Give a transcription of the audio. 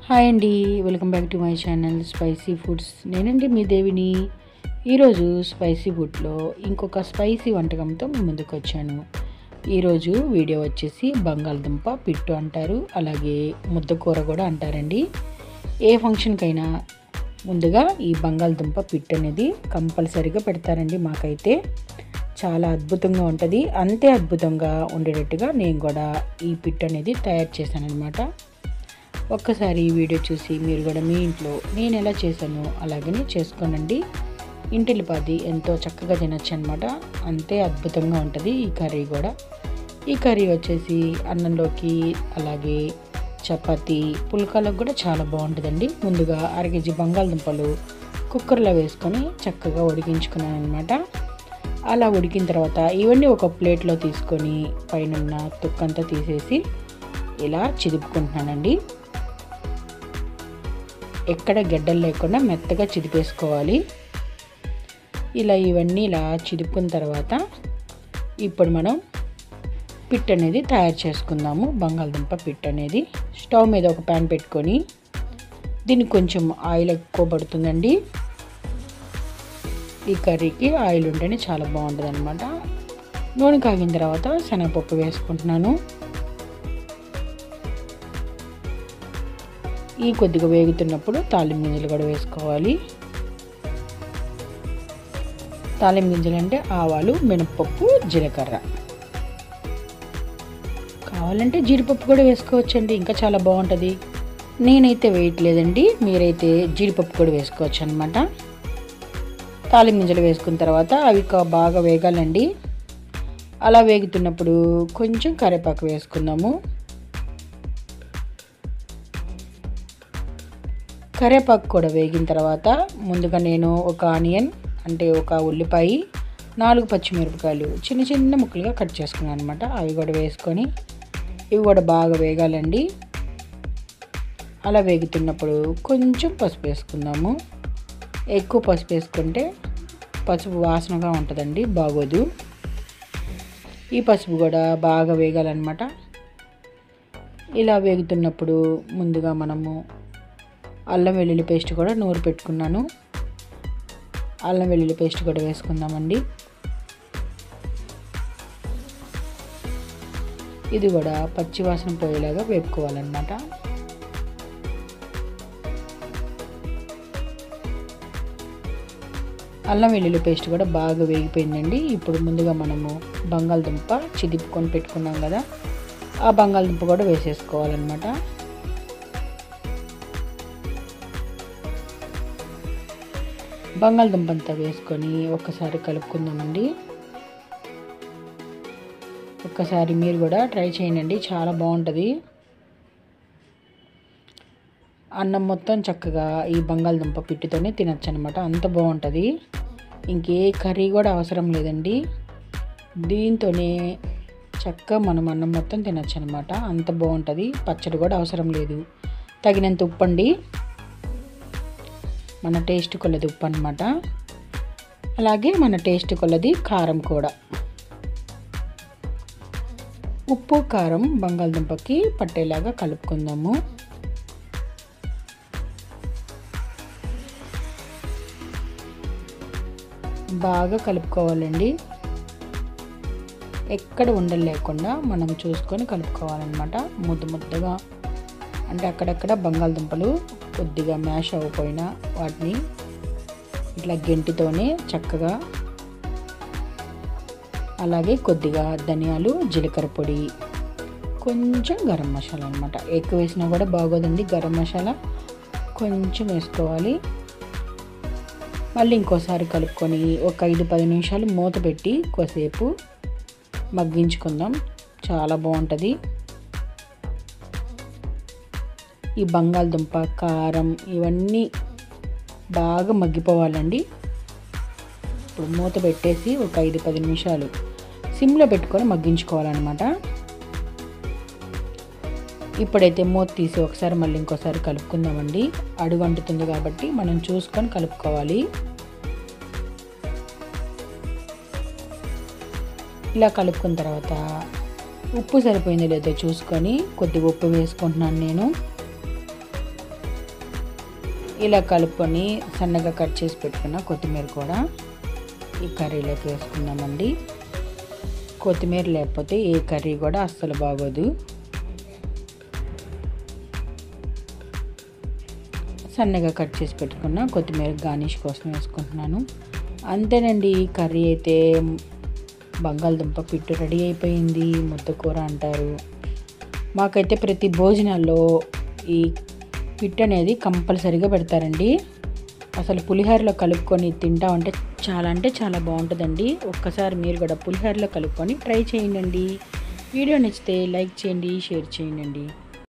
Hi అండి, welcome back to my channel spicy foods. నేనండి మీ దేవిని. ఈరోజు స్పైసీ ఫుడ్లో ఇంకొక స్పైసీ వంటకంతో మీ ముందుకు వచ్చాను. ఈరోజు వీడియో వచ్చేసి బంగాళదుంప పిట్టు అంటారు, అలాగే ముద్దకూర కూడా అంటారండి. ఏ ఫంక్షన్కైనా ముందుగా ఈ బంగాళదుంప పిట్టు అనేది కంపల్సరీగా పెడతారండి. మాకైతే చాలా అద్భుతంగా ఉంటుంది. అంతే అద్భుతంగా ఉండేటట్టుగా నేను కూడా ఈ పిట్టు అనేది తయారు చేశాను అనమాట. ఒక్కసారి ఈ వీడియో చూసి మీరు కూడా మీ ఇంట్లో నేను ఎలా చేశానో అలాగనే చేసుకోనండి. ఇంటిల్లిపాది ఎంతో చక్కగా తినచ్చు అనమాట. అంతే అద్భుతంగా ఉంటుంది ఈ కర్రీ కూడా. ఈ కర్రీ వచ్చేసి అన్నంలోకి, అలాగే చపాతీ, పుల్కాలకు కూడా చాలా బాగుంటుందండి. ముందుగా 1/2 కేజీ బంగాళదుంపలు కుక్కర్లో వేసుకొని చక్కగా ఉడికించుకున్నాను అనమాట. అలా ఉడికిన తర్వాత ఇవన్నీ ఒక ప్లేట్లో తీసుకొని పైన తొక్కంతా తీసేసి ఇలా చిదుపుకుంటున్నానండి. ఎక్కడ గడ్డలు లేకుండా మెత్తగా చిదిపేసుకోవాలి. ఇలా ఇవన్నీ ఇలా చిదుపుకున్న తర్వాత ఇప్పుడు మనం పిట్ అనేది తయారు చేసుకుందాము. బంగాళదుంప పిట్ అనేది స్టవ్ మీద ఒక ప్యాన్ పెట్టుకొని దీనికి కొంచెం ఆయిల్ ఎక్కువ పడుతుందండి. ఈ కర్రీకి ఆయిల్ ఉంటేనే చాలా బాగుంటుంది అనమాట. నూనె కాగిన తర్వాత శనగపప్పు వేసుకుంటున్నాను. ఈ కొద్దిగా వేగుతున్నప్పుడు తాలింపు గింజలు కూడా వేసుకోవాలి. తాలింపు గింజలు అంటే ఆవాలు, మినపప్పు, జీలకర్ర. కావాలంటే జీడిపప్పు కూడా వేసుకోవచ్చండి, ఇంకా చాలా బాగుంటుంది. నేనైతే వేయట్లేదండి, మీరైతే జీడిపప్పు కూడా వేసుకోవచ్చు అనమాట. తాలింపు గింజలు వేసుకున్న తర్వాత అవి బాగా వేగాలండి. అలా వేగుతున్నప్పుడు కొంచెం కరివేపాకు వేసుకుందాము. కరివేపాకు కూడా వేగిన తర్వాత ముందుగా నేను ఒక ఆనియన్ అంటే ఒక ఉల్లిపాయ, 4 పచ్చిమిరపకాయలు చిన్న చిన్న ముక్కలుగా కట్ చేసుకున్నాను అనమాట. అవి కూడా వేసుకొని ఇవి కూడా బాగా వేగాలండి. అలా వేగుతున్నప్పుడు కొంచెం పసుపు వేసుకుందాము. ఎక్కువ పసుపు వేసుకుంటే పసుపు వాసనగా ఉంటుందండి, బాగోదు. ఈ పసుపు కూడా బాగా వేగాలన్నమాట. ఇలా వేగుతున్నప్పుడు ముందుగా మనము అల్లం వెల్లుల్లి పేస్ట్ కూడా నూరు పెట్టుకున్నాను. అల్లం వెల్లుల్లి పేస్ట్ కూడా వేసుకుందామండి. ఇది కూడా పచ్చి వాసన పోయేలాగా వేపుకోవాలన్నమాట. అల్లం వెల్లుల్లి పేస్ట్ కూడా బాగా వేగిపోయిందండి. ఇప్పుడు ముందుగా మనము బంగాళదుంప చిదిపుకొని పెట్టుకున్నాం కదా, ఆ బంగాళదుంప కూడా వేసేసుకోవాలన్నమాట. బంగాళదుంప అంతా వేసుకొని ఒక్కసారి కలుపుకుందామండి. ఒక్కసారి మీరు కూడా ట్రై చేయండి, చాలా బాగుంటుంది. అన్నం మొత్తం చక్కగా ఈ బంగాళదుంప పిట్టితోనే తినచ్చు అనమాట, అంత బాగుంటుంది. ఇంకే కర్రీ కూడా అవసరం లేదండి, దీంతోనే చక్కగా మనం అన్నం మొత్తం తినచ్చు అనమాట, అంత బాగుంటుంది. పచ్చడి కూడా అవసరం లేదు. తగినంత ఉప్పు అండి, మన టేస్ట్ కొలది ఉప్పు అనమాట. అలాగే మన టేస్ట్ కొలది కారం కూడా. ఉప్పు కారం బంగాళదుంపకి పట్టేలాగా కలుపుకుందాము. బాగా కలుపుకోవాలండి, ఎక్కడ ఉండలు లేకుండా మనం చూసుకొని కలుపుకోవాలన్నమాట. ముద్దగా అంటే అక్కడక్కడ బంగాళదుంపలు కొద్దిగా మ్యాష్ అవ్వకపోయినా వాటిని ఇట్లా గెంటితోనే చక్కగా, అలాగే కొద్దిగా ధనియాలు, జీలకర్ర పొడి, కొంచెం గరం మసాలా అనమాట. ఎక్కువ వేసినా కూడా బాగోదండి, గరం మసాలా కొంచెం వేసుకోవాలి. మళ్ళీ ఇంకోసారి కలుపుకొని ఒక 5-10 నిమిషాలు మూత పెట్టి కొద్దిసేపు మగ్గించుకుందాం, చాలా బాగుంటుంది. ఈ బంగాళదుంప, కారం ఇవన్నీ బాగా మగ్గిపోవాలండి. ఇప్పుడు మూత పెట్టేసి ఒక 5-10 నిమిషాలు సిమ్లో పెట్టుకొని మగ్గించుకోవాలన్నమాట. ఇప్పుడైతే మూత తీసి ఒకసారి మళ్ళీ ఇంకోసారి కలుపుకుందామండి. అడుగు అంటుతుంది కాబట్టి మనం చూసుకొని కలుపుకోవాలి. ఇలా కలుపుకున్న తర్వాత ఉప్పు సరిపోయిందో లేదో చూసుకొని కొద్దిగా ఉప్పు వేసుకుంటున్నాను నేను. ఇలా కలుపుకొని సన్నగా కట్ చేసి పెట్టుకున్న కొత్తిమీర కూడా ఈ కర్రీలోకి వేసుకుందామండి. కొత్తిమీర లేకపోతే ఏ కర్రీ కూడా అస్సలు బాగోదు. సన్నగా కట్ చేసి పెట్టుకున్న కొత్తిమీర గార్నిష్ కోసం వేసుకుంటున్నాను. అంతేనండి, కర్రీ అయితే బంగాళదుంప పిట్టు రెడీ అయిపోయింది. ముద్దకూర అంటారు. మాకైతే ప్రతి భోజనాల్లో ఈ పిట్టు అనేది కంపల్సరీగా పెడతారండి. అసలు పులిహోరలో కలుపుకొని తింటామంటే అంటే చాలా బాగుంటుందండి. ఒక్కసారి మీరు కూడా పులిహోరలో కలుపుకొని ట్రై చేయండి. వీడియో నచ్చితే లైక్ చేయండి, షేర్ చేయండి.